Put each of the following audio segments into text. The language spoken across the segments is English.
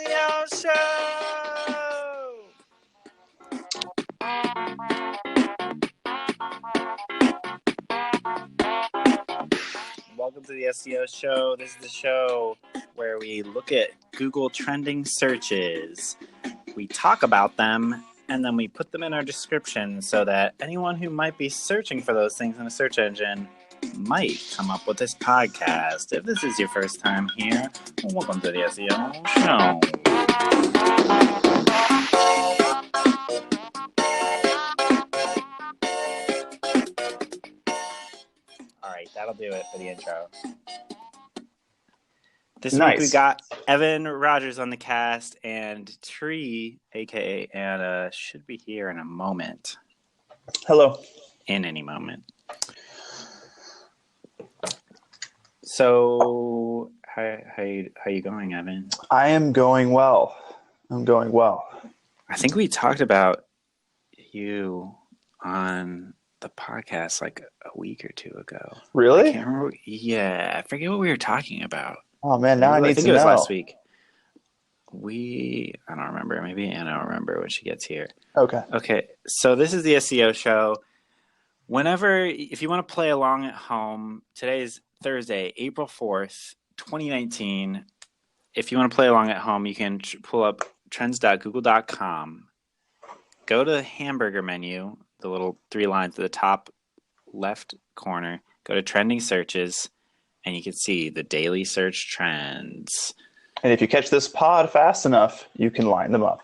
SEO Show! Welcome to the SEO Show. This is the show where we look at Google trending searches. We talk about them, and then we put them in our description so that anyone who might be searching for those things in a search engine might come up with this podcast. If this is your first time here, welcome to the SEO Show. All right, that'll do it for the intro. This week we got Evan Rogers on the cast, and Tree, a.k.a. Anna, should be here in a moment. Hello. In any moment. So, how you going, Evan? I am going well. I think we talked about you on the podcast like a week or two ago. Really? I can't remember. Yeah, I forget what we were talking about. Oh man, now I need to know. I think it was last week. I don't remember. Maybe Anna will remember when she gets here. Okay. So this is the SEO Show. If you want to play along at home, today is Thursday, April 4th, 2019. If you want to play along at home, you can pull up trends.google.com. Go to the hamburger menu, the little 3 lines at the top left corner. Go to trending searches, and you can see the daily search trends. And if you catch this pod fast enough, you can line them up.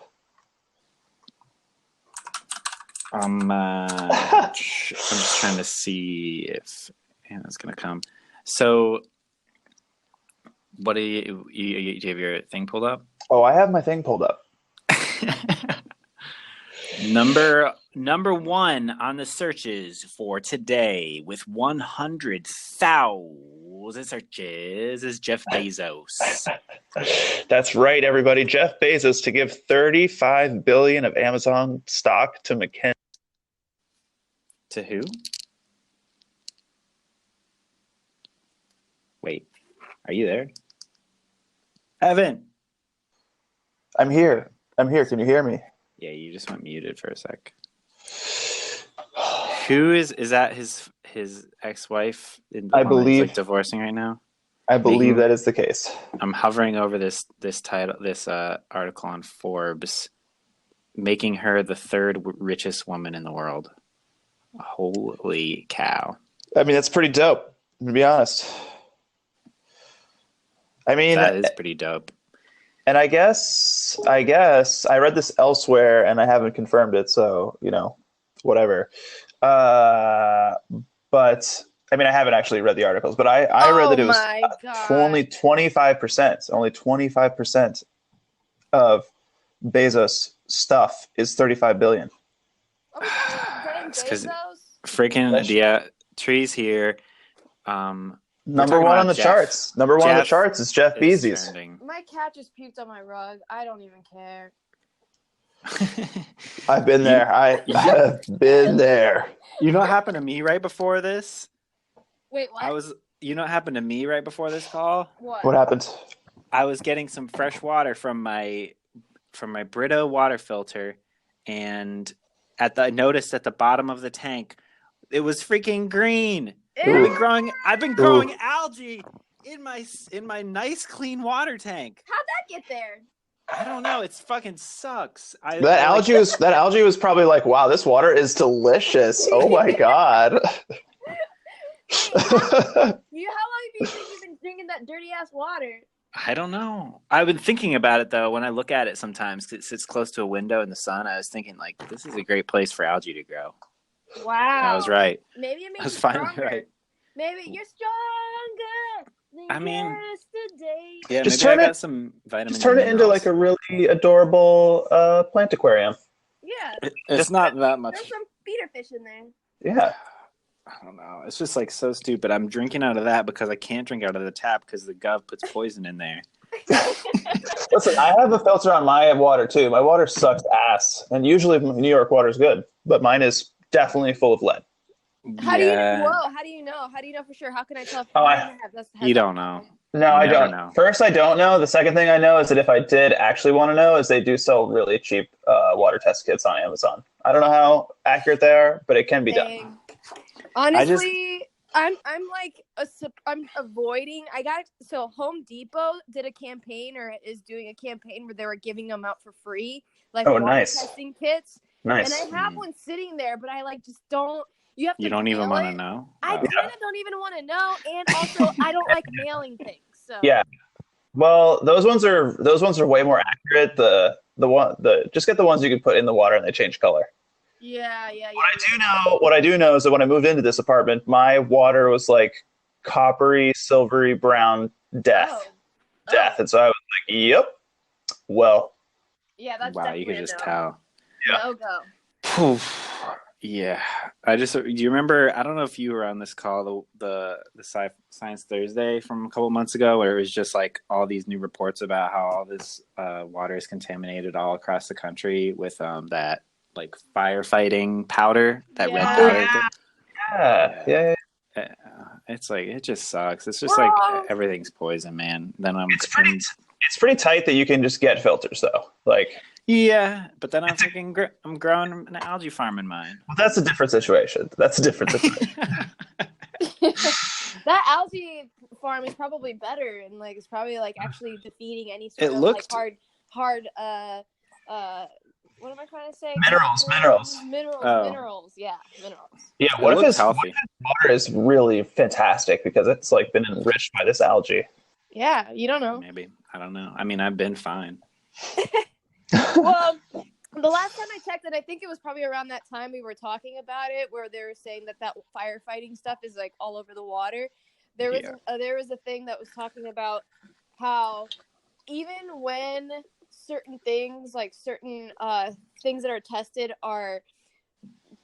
I'm just trying to see if Anna's going to come. So, what do you have your thing pulled up? Oh, I have my thing pulled up. Number one on the searches for today with 100,000 searches is Jeff Bezos. That's right, everybody. Jeff Bezos to give $35 billion of Amazon stock to McKinsey. To who? Wait, are you there? Evan! I'm here. Can you hear me? Yeah, you just went muted for a sec. Who is that his ex-wife? I believe like divorcing right now. I believe that is the case. I'm hovering over this article on Forbes, making her the 3rd richest woman in the world. Holy cow! I mean, that's pretty dope. To be honest, I mean that is pretty dope. And I guess I read this elsewhere, and I haven't confirmed it, so whatever. But I mean, I haven't actually read the articles, but I read that it was only 25%. Only 25% of Bezos' stuff is $35 billion. It's because freaking Tree's here. Number one on the charts. Number one on the charts is Jeff Bezos. My cat just puked on my rug. I don't even care. I've been there. I have been there. You know what happened to me right before this? Wait, what? You know what happened to me right before this call? What happened? I was getting some fresh water from my Brita water filter, and I noticed at the bottom of the tank, it was freaking green. I've been growing algae in my nice clean water tank. How'd that get there? I don't know. It fucking sucks. That algae was probably like, wow, this water is delicious. Oh my god. How long have you been drinking that dirty ass water? I don't know. I've been thinking about it though. When I look at it sometimes, 'cause it sits close to a window in the sun, I was thinking like, this is a great place for algae to grow. Wow. I was right. Maybe it makes you stronger. Right. Maybe you're stronger than yesterday. Yeah, just maybe I got some vitamin. Just turn it into like a really adorable plant aquarium. Yeah. It's not that much. There's some feeder fish in there. Yeah. I don't know. It's just like so stupid. I'm drinking out of that because I can't drink out of the tap because the Gov puts poison in there. Listen, I have a filter on my water too. My water sucks ass, and usually New York water is good, but mine is definitely full of lead. How do you know? How do you know for sure? How can I tell if you don't know? No, I don't know. First, I don't know. The second thing I know is that if I did actually want to know, is they do sell really cheap water test kits on Amazon. I don't know how accurate they are, but it can be done. Honestly, I'm avoiding. Home Depot did a campaign or is doing a campaign where they were giving them out for free, like water testing kits. Nice. And I have one sitting there, but I just don't. You don't even want to know? I kind of don't even want to know, and also I don't like mailing things. So yeah, well, those ones are way more accurate. Just get the ones you can put in the water and they change color. Yeah. What I do know is that when I moved into this apartment, my water was like coppery, silvery brown death, and so I was like, "Yep, well." Yeah, that's wow. You could just tell. Yeah. Go. Yeah, do you remember? I don't know if you were on this call, the Science Thursday from a couple months ago, where it was just like all these new reports about how all this water is contaminated all across the country with that like firefighting powder, that red powder. Yeah. It's like it just sucks. It's just like everything's poison, man. Then it's pretty tight that you can just get filters though, like. Yeah, but then I'm thinking I'm growing an algae farm in mine. Well, that's a different situation. That algae farm is probably better, and like it's probably like actually defeating any sort of like hard what am I trying to say? Minerals. Minerals. Yeah, minerals. Yeah, what if his water is really fantastic because it's like been enriched by this algae? Yeah, you don't know. Maybe. I don't know. I mean, I've been fine. Well, the last time I checked, and I think it was probably around that time we were talking about it, where they were saying that firefighting stuff is like all over the water. There was a thing that was talking about how even when certain things, like certain things that are tested, are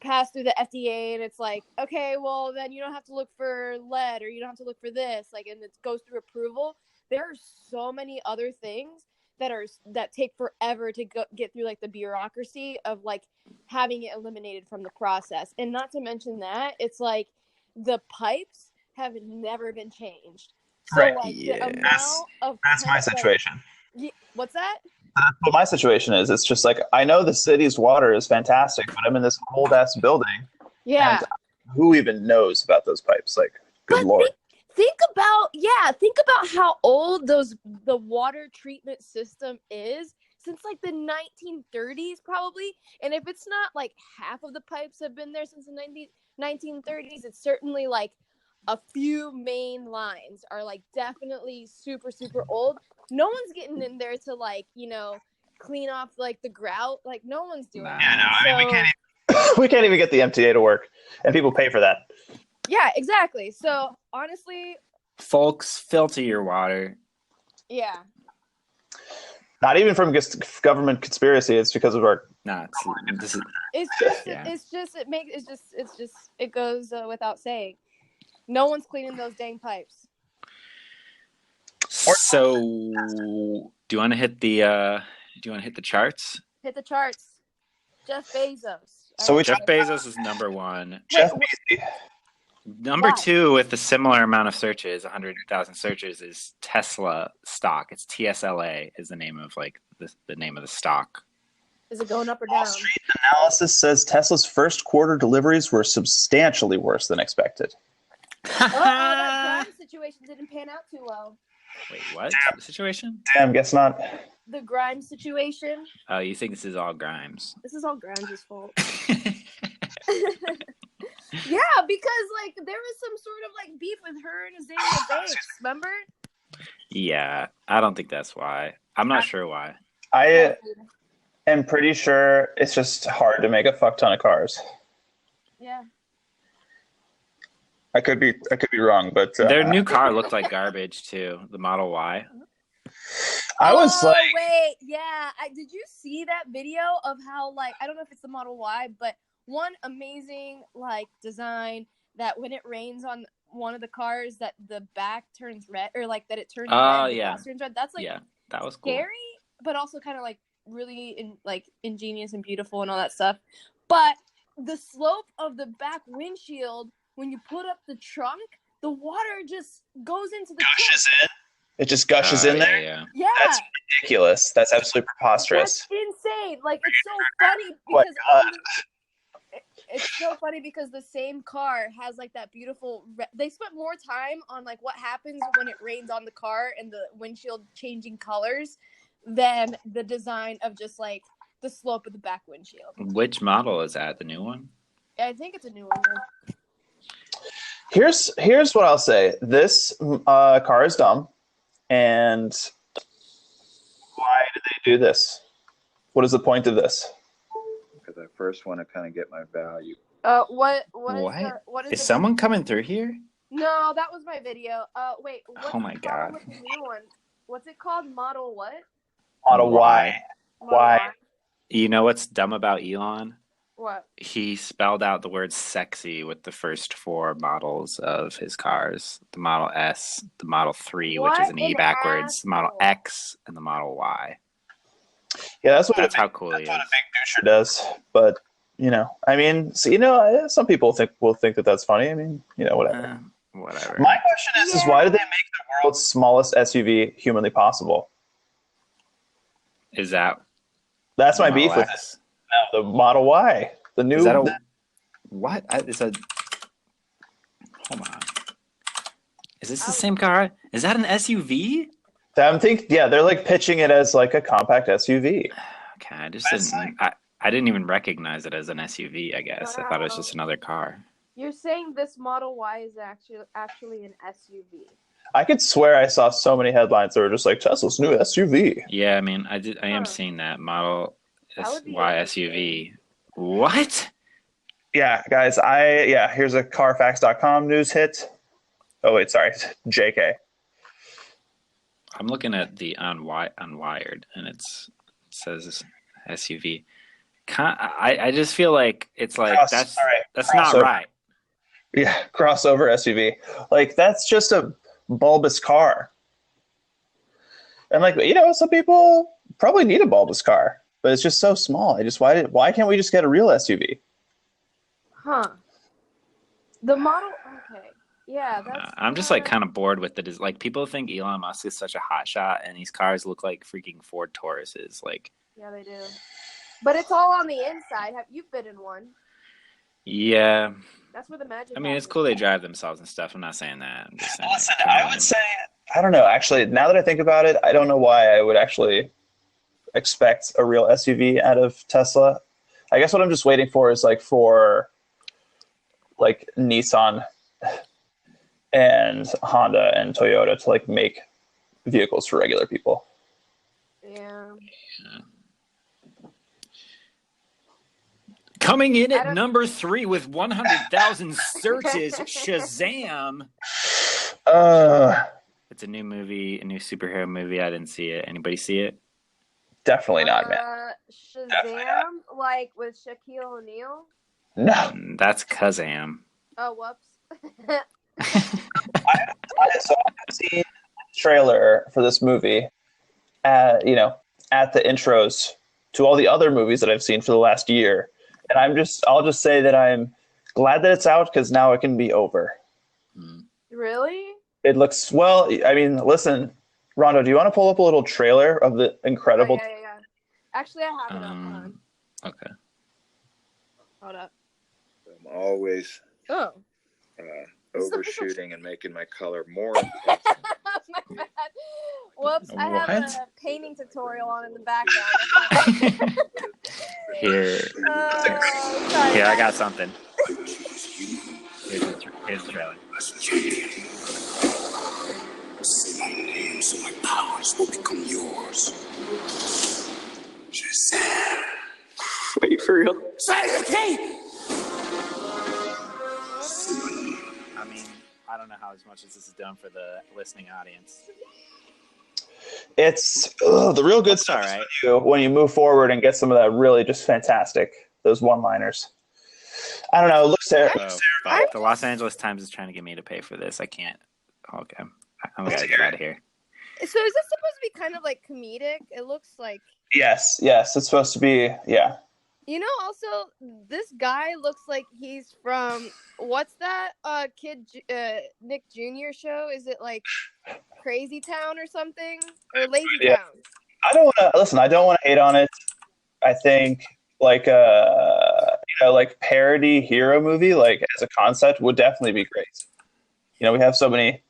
passed through the FDA, and it's like, okay, well then you don't have to look for lead or you don't have to look for this, like, and it goes through approval. There are so many other things that take forever to get through like the bureaucracy of like having it eliminated from the process. And not to mention that it's like the pipes have never been changed. So right. Like the amount of that's my situation. What's that? What my situation is. It's just like I know the city's water is fantastic, but I'm in this old ass building. Yeah. Who even knows about those pipes? Like, good lord. Think about how old the water treatment system is, since like the 1930s probably. And if it's not like half of the pipes have been there since the 1930s, it's certainly like a few main lines are like definitely super, super old. No one's getting in there to like, clean off like the grout. Like no one's doing that. Yeah, no, I mean, we can't even get the MTA to work, and people pay for that. Yeah, exactly. So honestly, folks, filter your water. Yeah. Not even from government conspiracy. It's because of our. It goes without saying. No one's cleaning those dang pipes. So, do you want to hit the charts? Hit the charts. Jeff Bezos. So Jeff Bezos is number one. Jeff Bezos. Number two, with a similar amount of searches, 100,000 searches, is Tesla stock. It's TSLA is the name of the name of the stock. Is it going up or down? Wall Street analysis says Tesla's first quarter deliveries were substantially worse than expected. That Grimes situation didn't pan out too well. Wait, what? The situation? Damn, guess not. The Grimes situation. Oh, you think this is all Grimes? This is all Grimes' fault. Yeah, because there was some sort of beef with her and Azalea Banks, remember? Yeah, I don't think that's why. I'm not sure why. I am pretty sure it's just hard to make a fuck ton of cars. Yeah. I could be wrong, but their new car looked like garbage too. The Model Y. I was wait, yeah. Did you see that video of how I don't know if it's the Model Y, but one amazing design that when it rains on one of the cars that the back turns red, or that it turns red. Oh yeah. Turns red. That's that was scary, cool. But also kind of really ingenious and beautiful and all that stuff. But the slope of the back windshield, when you put up the trunk, the water just goes into the gushes in. It just gushes in there. Yeah. That's ridiculous. That's absolutely preposterous. That's insane. Like, it's so funny because it's so funny because the same car has like that beautiful. They spent more time on like what happens when it rains on the car and the windshield changing colors than the design of just like the slope of the back windshield. Which model is that? The new one? I think it's a new one. Here's what I'll say. This car is dumb, and why did they do this? What is the point of this? Because I first want to kind of get my value. What is someone coming through here? No, that was my video. Wait. Oh my god. What's the new one? What's it called? Model what? Model Y. Why? You know what's dumb about Elon? What? He spelled out the word sexy with the first 4 models of his cars. The Model S, the Model 3, which is an E backwards, the Model X, and the Model Y. Yeah, that's how cool he is. That's what a big doucher does. But, I mean, so, some people will think that that's funny. I mean, whatever. Whatever. My question is why did they make the world's smallest SUV humanly possible? Is that... That's my beef with it. No, the Model Y. The new... What? It's a... Hold on. Is this the same car? Is that an SUV? They're like pitching it as like a compact SUV. Okay, I just didn't... I didn't even recognize it as an SUV, I guess. I thought it was just another car. You're saying this Model Y is actually an SUV. I could swear I saw so many headlines that were just like Tesla's new SUV. Yeah, I mean, I am seeing that Model Y SUV. What? Yeah, guys, here's a Carfax.com news hit. Oh, wait, sorry. JK. I'm looking at the Unwired, and it says SUV. I just feel like it's like that's not right. Yeah, crossover SUV. Like, that's just a bulbous car. And like, some people probably need a bulbous car, but it's just so small. Why can't we just get a real SUV? Huh. The model, okay. Yeah, I'm just like kind of bored with it. Like, people think Elon Musk is such a hotshot, and these cars look like freaking Ford Tauruses. Like, yeah, they do. But it's all on the inside. You've been in one? Yeah. That's where the magic. I mean, it's cool they drive themselves and stuff. I'm not saying that. I'm just saying. Listen, I would say, I don't know. Actually, now that I think about it, I don't know why I would actually expect a real SUV out of Tesla. I guess what I'm just waiting for is for Nissan and Honda and Toyota to make vehicles for regular people. Yeah. Coming in at number 3 with 100,000 searches, Shazam. It's a new movie, a new superhero movie. I didn't see it. Anybody see it? Definitely not, man. Shazam, like with Shaquille O'Neal? No. That's Kazam. Oh, whoops. I've seen the trailer for this movie, at the intros to all the other movies that I've seen for the last year. And I'll just say that I'm glad that it's out because now it can be over. Really? It looks, well, I mean, listen, Rondo, do you want to pull up a little trailer of the incredible... Yeah. Actually, I have it up. Okay. Hold up. I'm always overshooting and making my color more intense. My bad. Whoops, I have a painting tutorial on in the background. Here, I got something. Here's the trailer. Say my name so my powers will become yours. Shazam. Wait, for real? Say the key! I mean, I don't know how much this is done for the listening audience. It's the real good stuff when you move forward and get some of that really just fantastic, those one-liners. I don't know. It looks terrible. The Los Angeles Times is trying to get me to pay for this. I can't. Okay. I'm going to get out of here. So is this supposed to be kind of like comedic? It looks like... Yes. It's supposed to be, yeah. You know, also, this guy looks like he's from, what's that kid, Nick Jr. show? Is it like Crazy Town or something? Or Lazy Town? I don't want to hate on it. I think like like parody hero movie, like as a concept would definitely be great. You know, we have so many,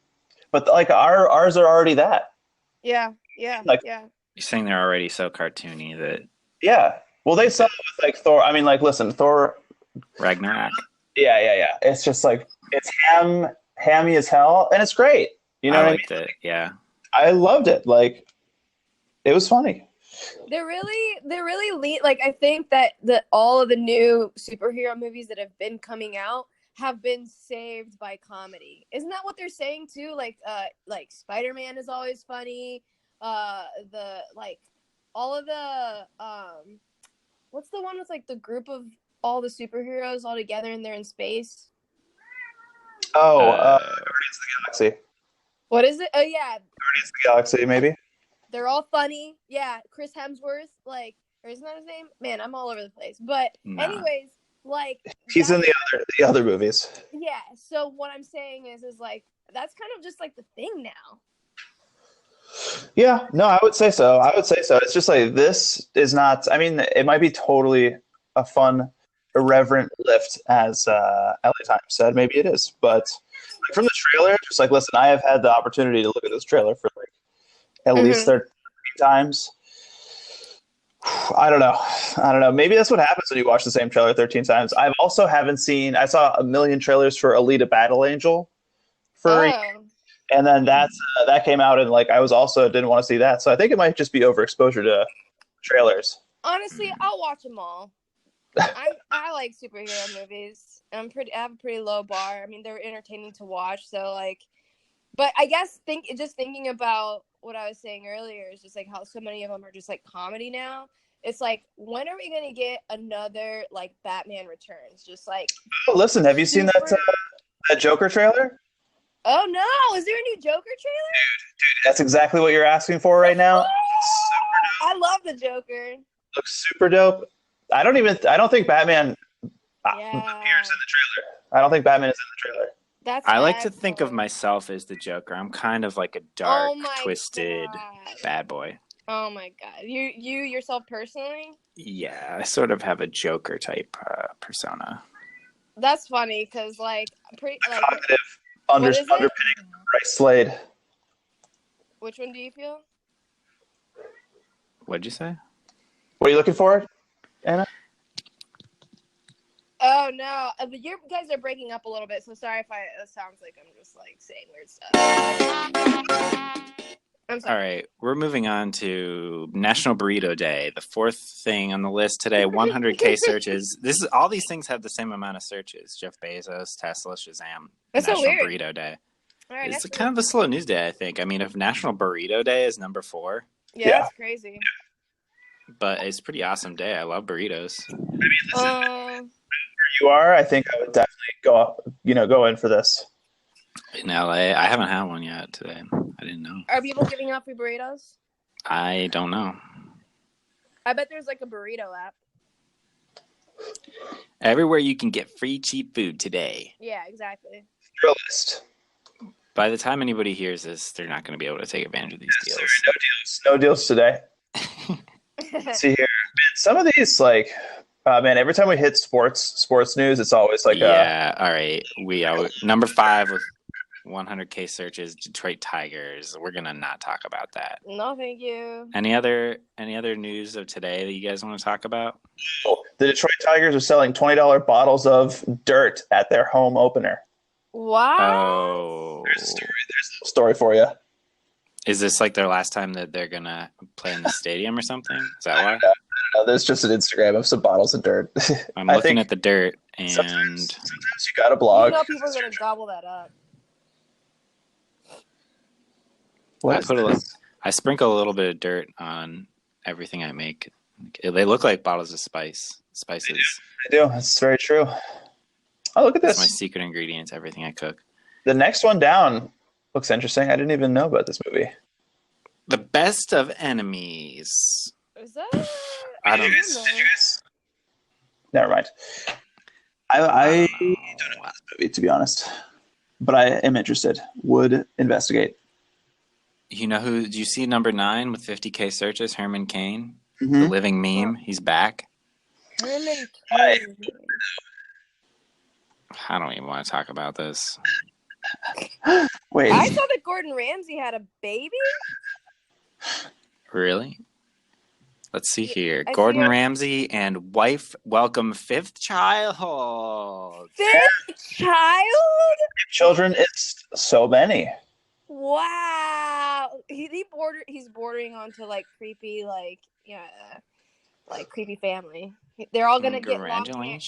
but like ours are already that. Yeah. Like, yeah. You're saying they're already so cartoony that. Yeah. Well, they saw it with like Thor. I mean, like, listen, Thor Ragnarok. Yeah. It's just like it's hammy as hell, and it's great. You know, I liked it. Yeah, I loved it. Like, it was funny. They're really like, I think that all of the new superhero movies that have been coming out have been saved by comedy. Isn't that what they're saying too? Like Spider-Man is always funny. The like all of the what's the one with like the group of all the superheroes all together and they're in space? Oh, Guardians of the Galaxy. What is it? Oh yeah, Guardians of the Galaxy, maybe. They're all funny. Yeah, Chris Hemsworth, like, or isn't that his name? Man, I'm all over the place. But anyways, like, he's in the other movies. Yeah. So what I'm saying is like that's kind of just like the thing now. Yeah, no, I would say so. It's just like this is not. I mean, it might be totally a fun, irreverent lift, as LA Times said. Maybe it is, but like, from the trailer, just like listen, I have had the opportunity to look at this trailer for like at least 13 times. I don't know. Maybe that's what happens when you watch the same trailer 13 times. I saw a million trailers for Alita Battle Angel and then that came out and like I was also didn't want to see that. So I think it might just be overexposure to trailers. Honestly, I'll watch them all. I like superhero movies. I have a pretty low bar. I mean, they're entertaining to watch. So like, but I guess thinking about what I was saying earlier is just like how so many of them are just like comedy now. It's like, when are we gonna get another like Batman Returns? Just like, listen, have you seen that Joker trailer? Oh no! Is there a new Joker trailer? Dude, that's exactly what you're asking for right now. I love the Joker. Looks super dope. I don't think Batman appears in the trailer. I don't think Batman is in the trailer. I like to think of myself as the Joker. I'm kind of like a dark, twisted bad boy. Oh my god! You yourself personally? Yeah, I sort of have a Joker type persona. That's funny because like pretty like underpinning Bryce Slade. Which one do you feel? What'd you say? What are you looking for, Anna? Oh no, you guys are breaking up a little bit, so sorry if it sounds like I'm just like saying weird stuff. I'm sorry. All right, we're moving on to National Burrito Day, the fourth thing on the list today. 100K searches. All these things have the same amount of searches. Jeff Bezos, Tesla, Shazam. That's National so weird. Burrito Day. All right, it's kind of a slow news day, I think. I mean, if National Burrito Day is number 4. Yeah, that's crazy. But it's a pretty awesome day. I love burritos. I mean, listen, where you are, I think I would definitely go in for this. In LA, I haven't had one yet today. I didn't know. Are people giving out free burritos? I don't know. I bet there's like a burrito app. Everywhere you can get free cheap food today. Yeah, exactly. List. By the time anybody hears this, they're not going to be able to take advantage of these deals. No deals today. Let's see here. Some of these, like, man, every time we hit sports news, it's always like all right. We are number 5 with 100K searches, Detroit Tigers. We're gonna not talk about that. No, thank you. Any other news of today that you guys want to talk about? The Detroit Tigers are selling $20 bottles of dirt at their home opener. Wow. There's a story for you. Is this like their last time that they're gonna play in the stadium or something? Is that why? No, there's just an Instagram of some bottles of dirt. I'm looking at the dirt, and sometimes you got a blog. You know people are gonna gobble that up. I sprinkle a little bit of dirt on everything I make. They look like bottles of spices. They do. That's very true. Oh, look at this. That's my secret ingredient to everything I cook. The next one down looks interesting. I didn't even know about this movie. The Best of Enemies. Is that? I don't know. Never mind. I don't know this movie, to be honest, but I am interested. Would investigate. You know who? Do you see number 9 with 50K searches? Herman Cain, Mm-hmm. the living meme. He's back. Herman Cain. I don't even want to talk about this. Wait. I saw that Gordon Ramsay had a baby. Really? Let's see here. Gordon Ramsay and wife welcome 5th child. 5th child? Children, it's so many. Wow. He's bordering onto like creepy, creepy family. They're all gonna get long hair.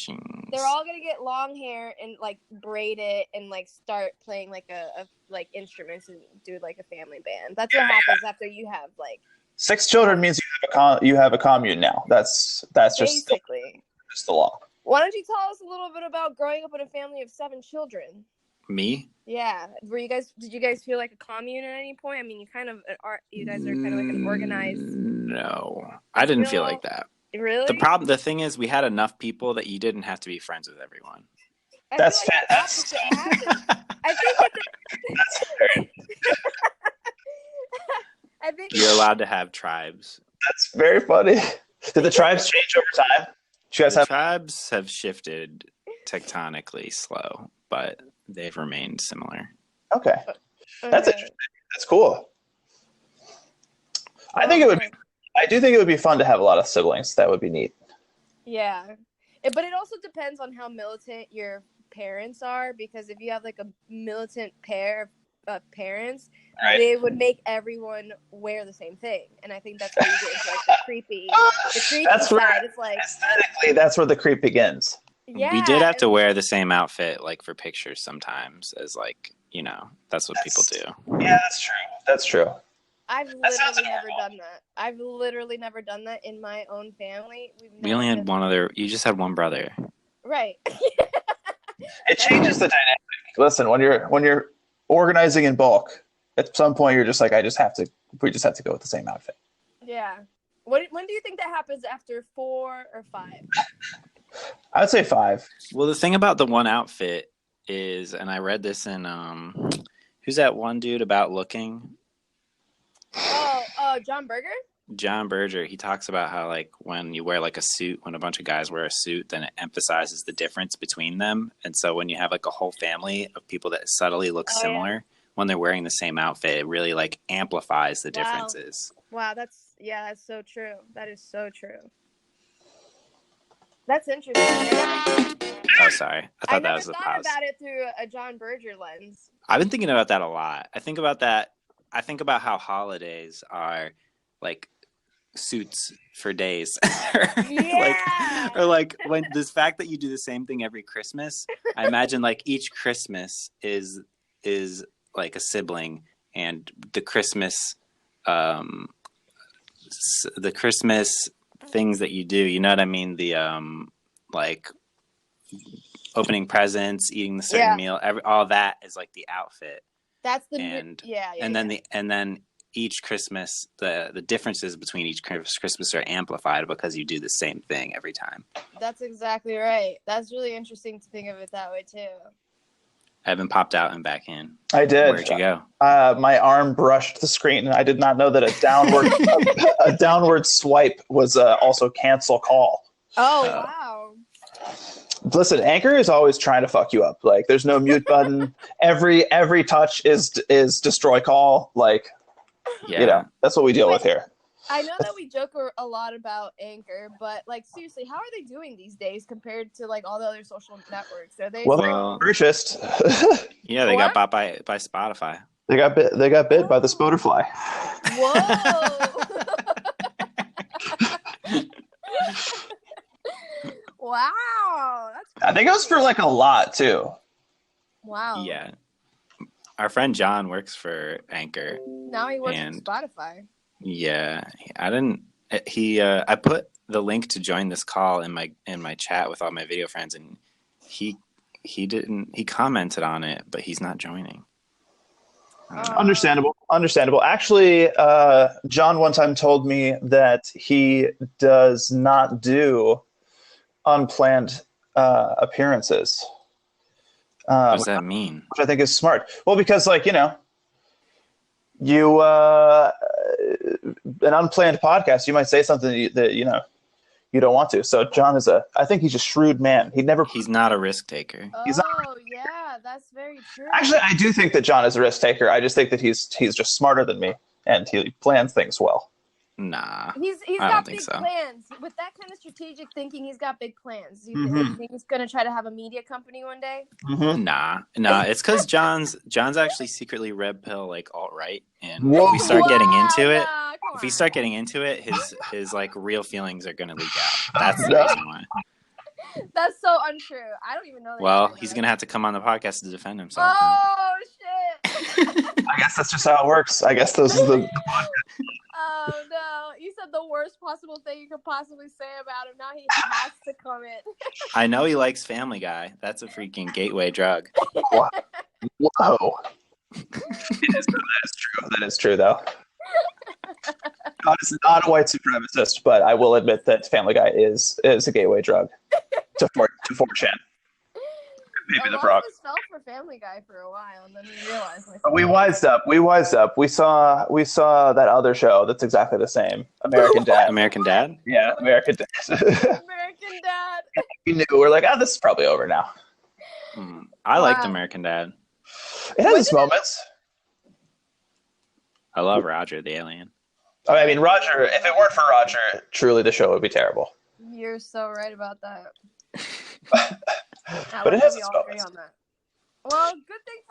They're all gonna get long hair and like braid it and like start playing like a instruments and do like a family band. That's what happens after you have like 6 children means you have a commune now. That's just basically just the law. Why don't you tell us a little bit about growing up in a family of 7 children? Me? Yeah. Did you guys feel like a commune at any point? I mean, you guys are kind of like an organized. No, I didn't feel like that. Really? The thing is, we had enough people that you didn't have to be friends with everyone. That's that's I think you're allowed to have tribes. That's very funny. Did the tribes change over time? Tribes have shifted tectonically slow, but they've remained similar. Okay. That's interesting. That's cool. I do think it would be fun to have a lot of siblings. That would be neat. Yeah. But it also depends on how militant your parents are, because if you have like a militant pair of parents, right, they would make everyone wear the same thing. And I think that's where you get into like the creepy that's side. Where, it's like aesthetically, that's where the creep begins. Yeah. We did have to wear the same outfit like for pictures sometimes, as like, that's what people do. Yeah, that's true. I've literally never done that in my own family. We only had one other. You just had one brother. Right. It changes the dynamic. Listen, when you're organizing in bulk, at some point you're just like, we just have to go with the same outfit. Yeah. When do you think that happens, after 4 or 5? I would say 5. Well, the thing about the one outfit is, and I read this in who's that one dude about looking? John Berger? John Berger. He talks about how like when you wear like a suit, when a bunch of guys wear a suit, then it emphasizes the difference between them. And so when you have like a whole family of people that subtly look similar, when they're wearing the same outfit, it really like amplifies the differences. Wow, that's so true. That is so true. That's interesting. Oh, sorry. I thought that was the pause. I never thought about it through a John Berger lens. I've been thinking about that a lot. I think about how holidays are like suits for days. Yeah. or like when this fact that you do the same thing every Christmas, I imagine like each Christmas is like a sibling, and the Christmas things that you do, you know what I mean? The like opening presents, eating the certain meal, all that is like the outfit. That's the and then each Christmas, the differences between each Christmas are amplified because you do the same thing every time. That's exactly right. That's really interesting to think of it that way too. Evan popped out and back in. I did. Where'd you go? My arm brushed the screen. I did not know that a downward swipe was also cancel call. Oh, wow. Listen, Anchor is always trying to fuck you up. Like, there's no mute button. Every touch is destroy call. Like, that's what we deal with here. I know that we joke a lot about Anchor, but like seriously, how are they doing these days compared to like all the other social networks? Are they purchased? Yeah, they got bought by Spotify. They got bit by the Spotify. Whoa! Wow, I think it was for like a lot too. Wow. Yeah, our friend John works for Anchor. Now he works for Spotify. Yeah, I didn't. I put the link to join this call in my chat with all my video friends, and he didn't. He commented on it, but he's not joining. Understandable. Actually, John one time told me that he does not do unplanned appearances. What does that mean? Which I think is smart. Well, because you an unplanned podcast, you might say something that you don't want to. So John I think he's a shrewd man. He's not a risk taker. Oh, yeah, that's very true. Actually, I do think that John is a risk taker. I just think that he's just smarter than me, and he plans things well. Nah, he's got big plans. With that kind of strategic thinking, he's got big plans. You think he's gonna try to have a media company one day? Mm-hmm. Nah. It's because John's actually secretly red pill like alt-right, and if we start getting into it, his like real feelings are gonna leak out. That's the reason why. That's so untrue. I don't even know that. Well, he's gonna have to come on the podcast to defend himself. Oh shit! I guess that's just how it works. I guess those are the. Oh no! You said the worst possible thing you could possibly say about him. Now he has to come in. I know he likes Family Guy. That's a freaking gateway drug. Whoa! That is true, though. God is not a white supremacist, but I will admit that Family Guy is a gateway drug to 4chan. Maybe the frog. Fell for Family Guy for a while, and then we realized. We wised up. We saw that other show that's exactly the same. American Dad. American Dad? Yeah, American Dad. American Dad. We knew. We're like, this is probably over now. I liked American Dad. It has its moments. I love Roger the alien. I mean, Roger. If it weren't for Roger, truly the show would be terrible. You're so right about that. But it has its moments. Well, good thing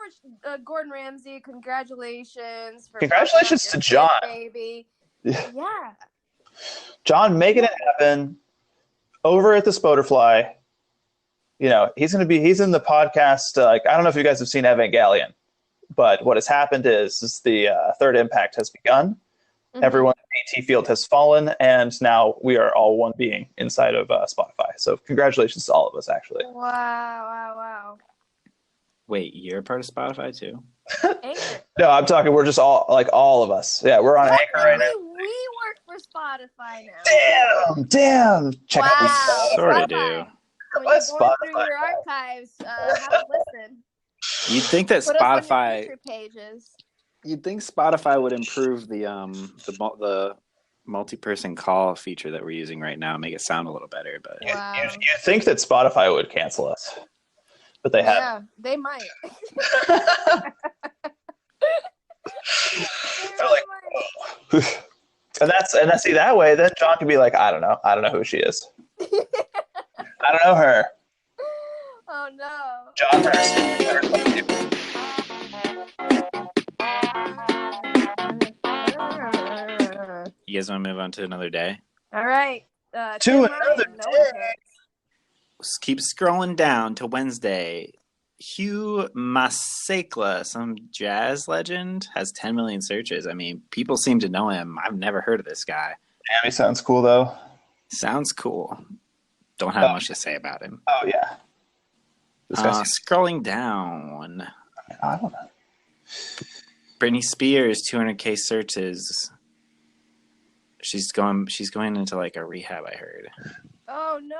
for Gordon Ramsay. Congratulations. Congratulations to John. Baby. Yeah. John making it happen over at the Spotify. He's in the podcast. I don't know if you guys have seen Evangelion, but what has happened is the third impact has begun. Mm-hmm. Everyone in the AT field has fallen, and now we are all one being inside of Spotify. So congratulations to all of us, actually. Wow. Wait, you're a part of Spotify too? Anchor. No, I'm talking. We're just all of us. Yeah, we're on Anchor right now. We work for Spotify now. Damn. Check out. We sort of do. When you're going through your archives, have a listen. You'd think that Spotify. Put us on your pages. You'd think Spotify would improve the multi-person call feature that we're using right now, make it sound a little better. But you think that Spotify would cancel us, but they haven't. Yeah, they might. They're like, oh. and that's see that way. Then John can be like, I don't know who she is. I don't know her. Oh no. John first. You guys want to move on to another day? All right. To another day. Keep scrolling down to Wednesday. Hugh Masekela, some jazz legend, has 10 million searches. I mean, people seem to know him. I've never heard of this guy. Yeah, he sounds cool, though. Sounds cool. Don't have much to say about him. Oh, yeah. Scrolling down. I don't know. Britney Spears, 200K searches. She's going into like a rehab, I heard. Oh no,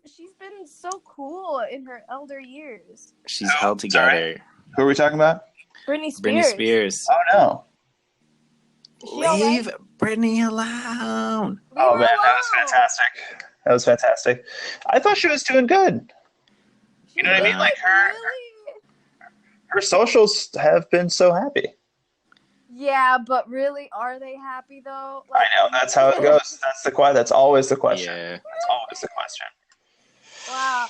she's been so cool in her elder years. She's held together. Sorry. Who are we talking about? Britney Spears. Oh no. Leave Britney alone. Oh man, that was fantastic. I thought she was doing good. You know what I mean? Like her socials have been so happy. Yeah, but really, are they happy though? I know, that's how it goes. That's always the question. Yeah. That's always the question. Wow.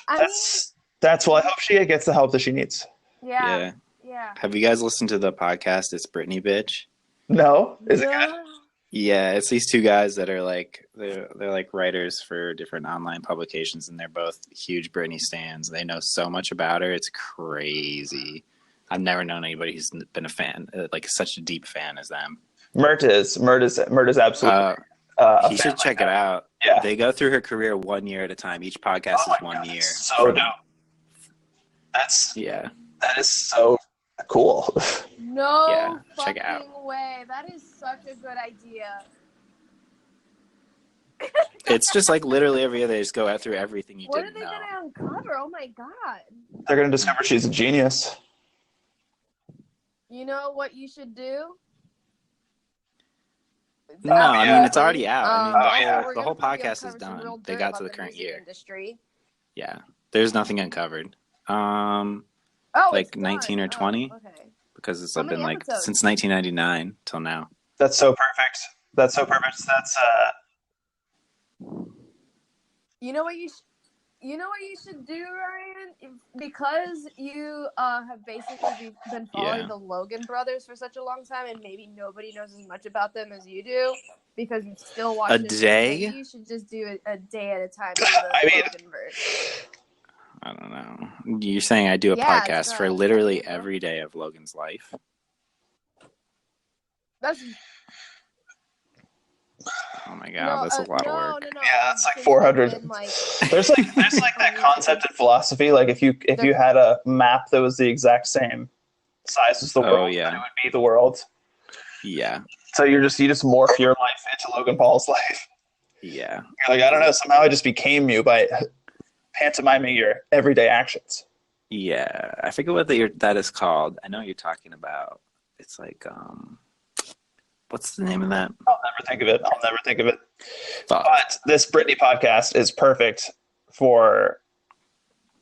That's why I hope she gets the help that she needs. Yeah. Have you guys listened to the podcast It's Britney Bitch? No? Is it good? Yeah, it's these two guys that are like they're like writers for different online publications, and they're both huge Britney stans. They know so much about her, it's crazy. I've never known anybody who's been a fan, like such a deep fan as them. Mert is absolutely. You should check it out. Yeah, they go through her career 1 year at a time. Each podcast is 1 year. So dope. That is so cool. No check it out. Way. That is such a good idea. It's just like literally every year they just go out through everything you didn't know. What are they going to uncover? Oh my god. They're going to discover she's a genius. You know what you should do? No, I mean, it's already out. I mean, the whole we're gonna podcast is uncover some real done. They dirt got about to the the current music year. industry. Yeah, there's nothing uncovered. Oh, Like it's 19 done. or 20, Oh, okay. because it's How been many like episodes? since 1999 till now. That's so perfect. That's You know what you should do, Ryan? Because you have basically been following the Logan brothers for such a long time, and maybe nobody knows as much about them as you do, because you still watch A it. day? Maybe you should just do it a day at a time. Logan-verse. I don't know. You're saying I do a podcast for literally every day of Logan's life? That's... Oh my god, that's a lot of work. No. Yeah, that's like 400. There's like that concept in philosophy. Like if you had a map that was the exact same size as the world, then it would be the world. Yeah. So you just morph your life into Logan Paul's life. Yeah. You're like, I don't know. Somehow I just became you by pantomiming your everyday actions. Yeah, I forget what that is called. I know what you're talking about. It's like what's the name of that? I'll never think of it. But this Britney podcast is perfect for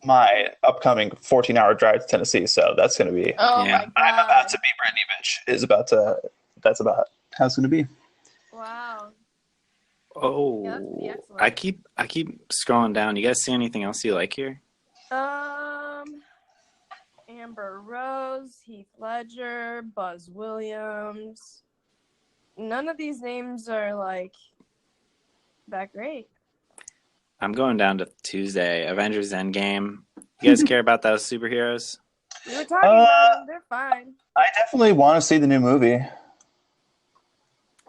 my upcoming 14-hour drive to Tennessee. So that's going to be. Oh my god! I'm about to be Britney, bitch. That's about how it's going to be. Wow. Oh, yeah, I keep scrolling down. You guys see anything else you like here? Amber Rose, Heath Ledger, Buzz Williams. None of these names are like that great. I'm going down to Tuesday. Avengers Endgame. You guys care about those superheroes? We were talking about them. They're fine. I definitely want to see the new movie.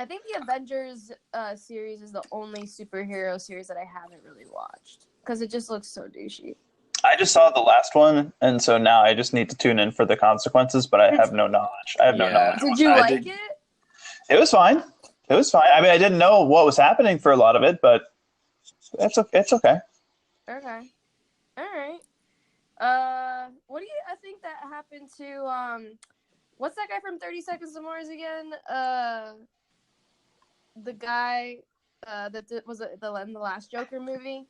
I think the Avengers series is the only superhero series that I haven't really watched because it just looks so douchey. I just saw the last one, and so now I just need to tune in for the consequences, but I have no knowledge. No knowledge. Did you like it? It was fine. I mean, I didn't know what was happening for a lot of it, but it's okay. Okay. All right. What do you think that happened to what's that guy from 30 Seconds to Mars again? The guy that was in the last Joker movie?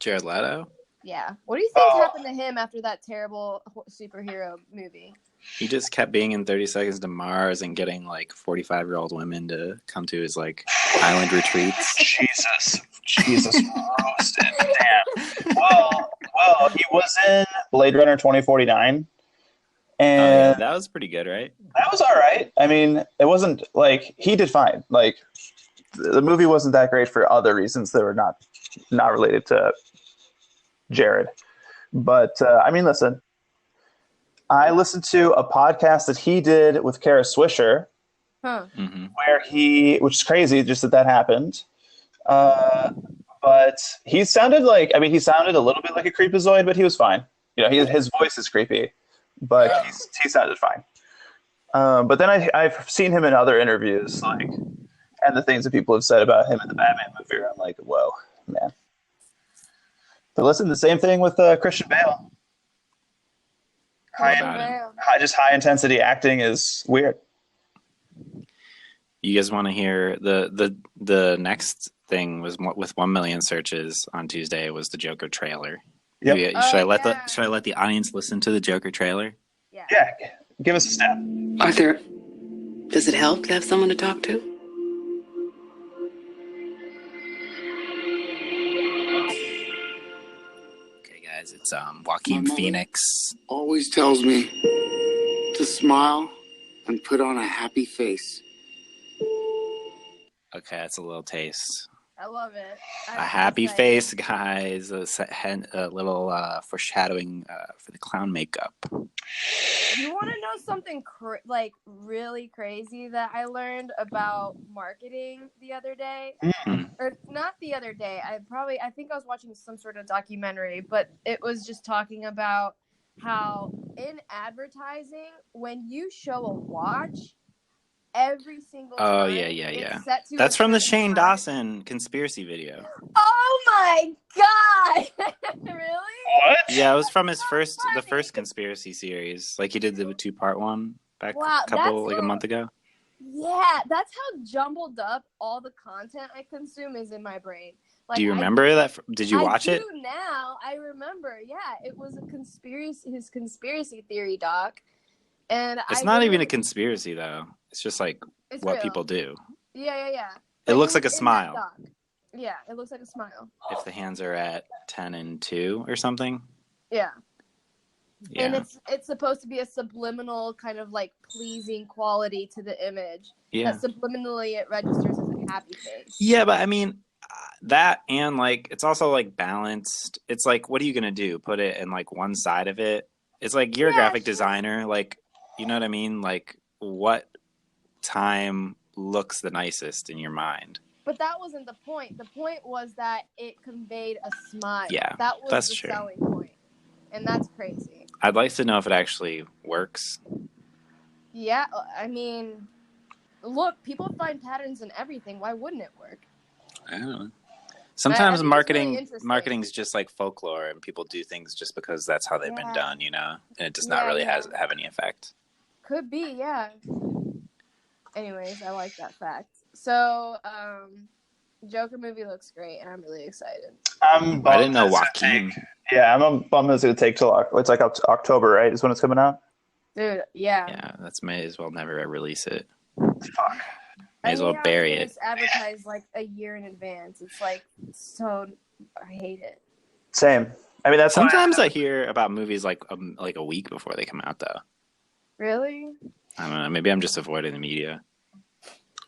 Jared Leto? Yeah. What do you think happened to him after that terrible superhero movie? He just kept being in 30 Seconds to Mars and getting like 45-year-old women to come to his like island retreats. Jesus roasted. Damn. Well, he was in Blade Runner 2049. And that was pretty good, right? That was all right. I mean, it wasn't like he did fine. Like the movie wasn't that great for other reasons that were not related to Jared. But I mean, listen, I listened to a podcast that he did with Kara Swisher, where which is crazy just that happened. But he sounded a little bit like a creepazoid, but he was fine. You know, his voice is creepy, but he sounded fine. But then I've seen him in other interviews, and the things that people have said about him in the Batman movie. I'm like, whoa, man. But listen, the same thing with Christian Bale. High intensity acting is weird. You guys want to hear the next thing was with 1 million searches on Tuesday was the Joker trailer. Yep. Should I let the audience listen to the Joker trailer? Yeah. Give us a step. Arthur, does it help to have someone to talk to? Okay, guys, it's Joaquin Phoenix. Always tells me to smile and put on a happy face. Okay, that's a little taste. I love it. A happy face, guys. A little foreshadowing for the clown makeup. You want to know something really crazy that I learned about marketing the other day? Or not the other day. I think I was watching some sort of documentary, but it was just talking about how in advertising, when you show a watch, every single time. Oh, yeah. That's from the Shane Dawson conspiracy video. Oh my god! Really? What? Yeah, it was from his the first conspiracy series. Like he did the 2-part one back a month ago. Yeah, that's how jumbled up all the content I consume is in my brain. Like, do you remember that? Did you watch it? Now I remember. Yeah, it was his conspiracy theory doc, and it's not even a conspiracy though. It's just like what people do. Yeah. It looks like a smile. Yeah, it looks like a smile. If the hands are at 10 and 2 or something. Yeah. Yeah. And it's supposed to be a subliminal kind of like pleasing quality to the image. Yeah. That subliminally it registers as a happy face. Yeah, but I mean that, and like it's also like balanced. It's like, what are you gonna do? Put it in like one side of it? It's like you're a graphic designer, like, you know what I mean? Like, what time looks the nicest in your mind? But that wasn't the point. The point was that it conveyed a smile. Yeah, that was that's the true. Selling point, and that's crazy. I'd like to know if it actually works. Yeah, I mean, look, people find patterns in everything. Why wouldn't it work? I don't know. Sometimes marketing's just like folklore, and people do things just because that's how they've been done, you know, and it does not really have any effect. Could be, yeah. Anyways, I like that fact. So, Joker movie looks great, and I'm really excited. I didn't know Joaquin. Yeah, I'm bummed it's going to take till it's like up to October, right? Is when it's coming out. Dude, yeah. Yeah, that's may as well never release it. Fuck. May as well bury it. It's advertised like a year in advance. It's like so. I hate it. Same. I mean, that's sometimes I hear about movies like a week before they come out, though. Really? I don't know. Maybe I'm just avoiding the media.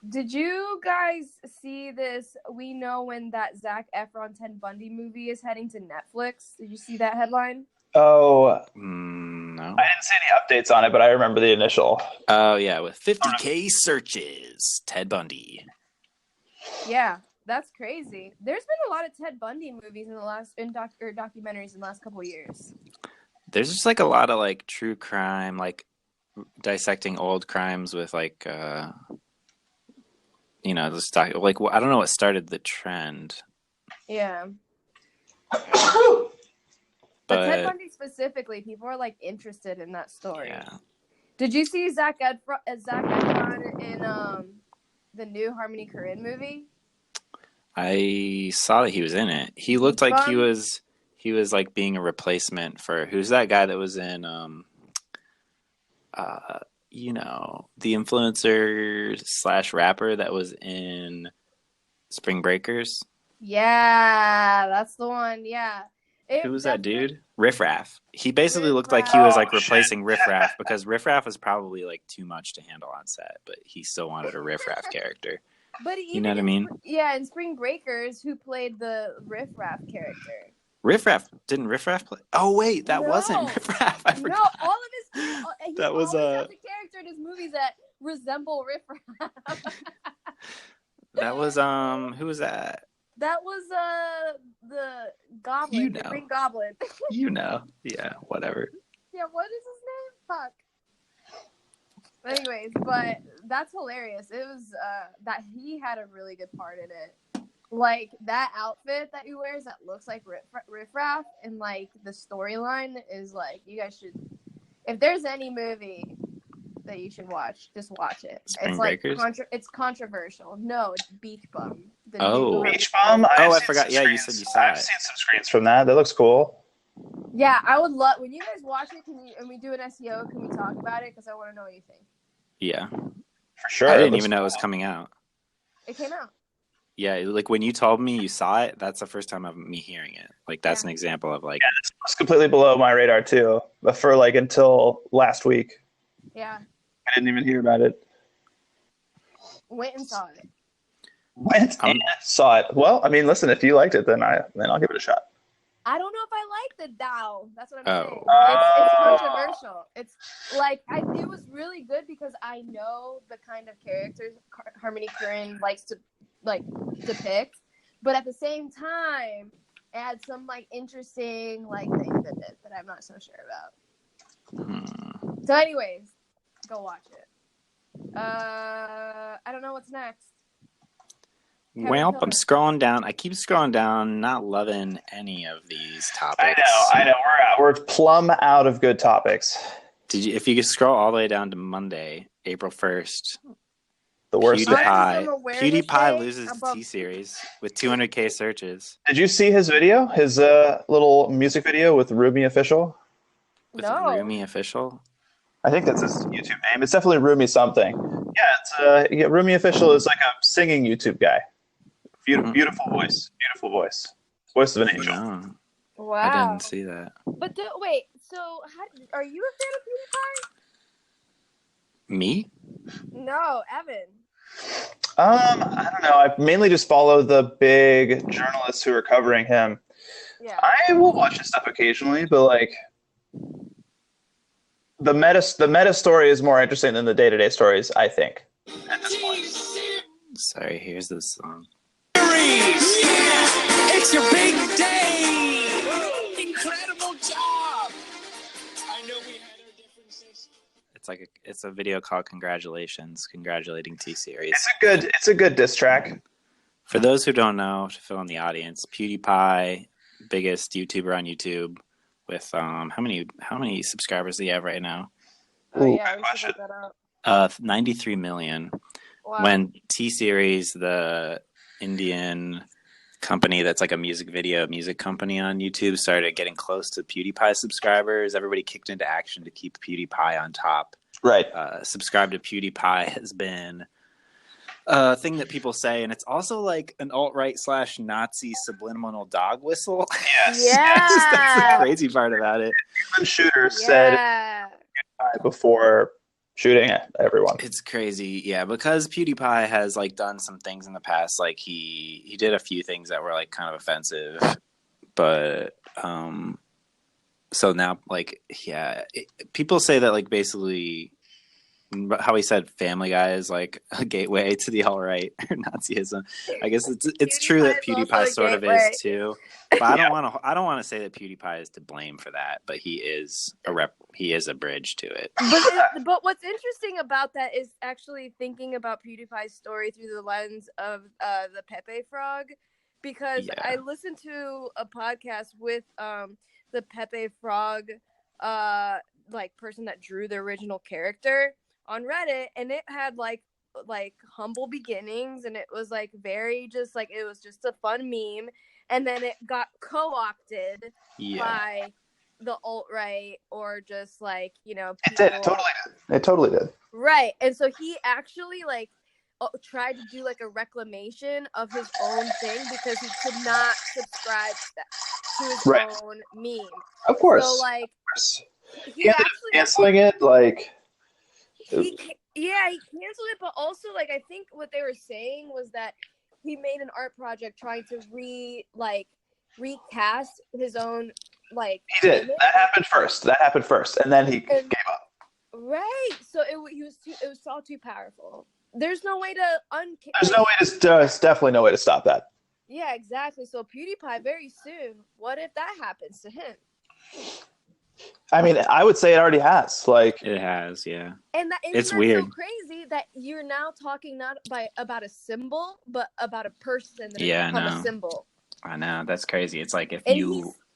Did you guys see this? We know when that Zac Efron Ted Bundy movie is heading to Netflix. Did you see that headline? Oh, no. I didn't see any updates on it, but I remember the initial. Oh, yeah, with 50K searches, Ted Bundy. Yeah, that's crazy. There's been a lot of Ted Bundy movies documentaries in the last couple of years. There's just like a lot of like true crime, like dissecting old crimes with like, you know, this like I don't know what started the trend. Yeah. But Ted Bundy specifically, people are like interested in that story. Yeah. Did you see Zac Efron in the new Harmony Korine movie? I saw that he was in it. He looked like he was like being a replacement for who's that guy that was in you know, the influencer / rapper that was in Spring Breakers. Yeah, that's the one. Yeah. Who was that dude? Riff Raff. He basically looked like he was like replacing Riff Raff because Riff Raff was probably like too much to handle on set, but he still wanted a Riff Raff character. But you know what I mean? Yeah, in Spring Breakers, who played the Riff Raff character? Riff Raff didn't Riff Raff play? Oh wait, that wasn't Riff Raff. I forgot. No, all of his that was has a character in his movies that resemble Riff Raff. That was who was that? That was the Goblin, you know. the Green Goblin. You know, yeah, whatever. Yeah, what is his name? Fuck. Anyways, but that's hilarious. It was that he had a really good part in it. Like that outfit that he wears that looks like Riff Raff, and like the storyline is like, you guys should. If there's any movie that you should watch, just watch it. Spring Breakers? It's controversial. No, it's Beach Bum. Beach Bum? I forgot. Yeah, you said you saw it. I've seen some screens from that. That looks cool. Yeah, I would love when you guys watch it. And we do an SEO? Can we talk about it? Because I want to know what you think. Yeah, for sure. I didn't even know it was coming out. It came out. Yeah, like when you told me you saw it, that's the first time of me hearing it. Like that's an example of like. Yeah, this was completely below my radar too, but for like until last week. Yeah. I didn't even hear about it. Went and saw it. Went and saw it. Well, I mean, listen, if you liked it, then I'll give it a shot. I don't know if I like the Dow. That's what I'm saying. It's controversial. It's like it was really good because I know the kind of characters Harmony Korine likes to like depict, but at the same time, it had some like interesting like things in it that I'm not so sure about. So, anyways, go watch it. I don't know what's next. Well, I'm scrolling down. I keep scrolling down, not loving any of these topics. I know. We're plumb out of good topics. If you could scroll all the way down to Monday, April 1st, the worst PewDiePie loses to T-Series with 200K searches. Did you see his video? His little music video with Rumi Official? Rumi Official? I think that's his YouTube name. It's definitely Rumi something. Yeah, it's Rumi Official is like a singing YouTube guy. Beautiful voice. Beautiful voice. Voice of an angel. No. Wow. I didn't see that. But wait, so are you a fan of PewDiePie? Me? No, Evan. I don't know. I mainly just follow the big journalists who are covering him. Yeah. I will watch his stuff occasionally, but like the meta story is more interesting than the day-to-day stories, I think, at this point. Sorry, here's this song. It's your big day! Incredible job! I know we had our differences. It's a video called "Congratulations," congratulating T-Series. It's a good diss track. For those who don't know, to fill in the audience, PewDiePie, biggest YouTuber on YouTube, with how many subscribers do you have right now? Oh yeah, we should look that up. 93 million. Wow. When T-Series, the Indian company that's like a music company on YouTube, started getting close to PewDiePie subscribers, everybody kicked into action to keep PewDiePie on top. Right. Subscribe to PewDiePie has been a thing that people say, and it's also like an alt-right / Nazi subliminal dog whistle. Yes. Yeah. That's the crazy part about it. Shooter said before shooting at everyone. It's crazy, yeah, because PewDiePie has like done some things in the past, like he did a few things that were like kind of offensive, but so now like people say that like basically how he said Family Guy is like a gateway to the alt-right or Nazism. I guess it's true that PewDiePie sort of is too. But I don't want to say that PewDiePie is to blame for that, but he is a bridge to it. But what's interesting about that is actually thinking about PewDiePie's story through the lens of the Pepe frog, because I listened to a podcast with the Pepe frog like person that drew the original character on Reddit, and it had like humble beginnings, and it was like very just like it was just a fun meme, and then it got co-opted by the alt-right or just like people. It totally did. Right, and so he actually like tried to do like a reclamation of his own thing because he could not subscribe to his own meme. Of course. So like he ended up canceling it like. He canceled it, but also like I think what they were saying was that he made an art project trying to recast his own like. He did. That happened first, and then he gave up. Right. So it was all too powerful. There's no way to There's definitely no way to stop that. Yeah, exactly. So PewDiePie very soon. What if that happens to him? I mean, I would say it already has. Like it has, yeah. And it's weird. So crazy that you're now talking not about a symbol, but about a person that has become a symbol. I know, that's crazy. It's like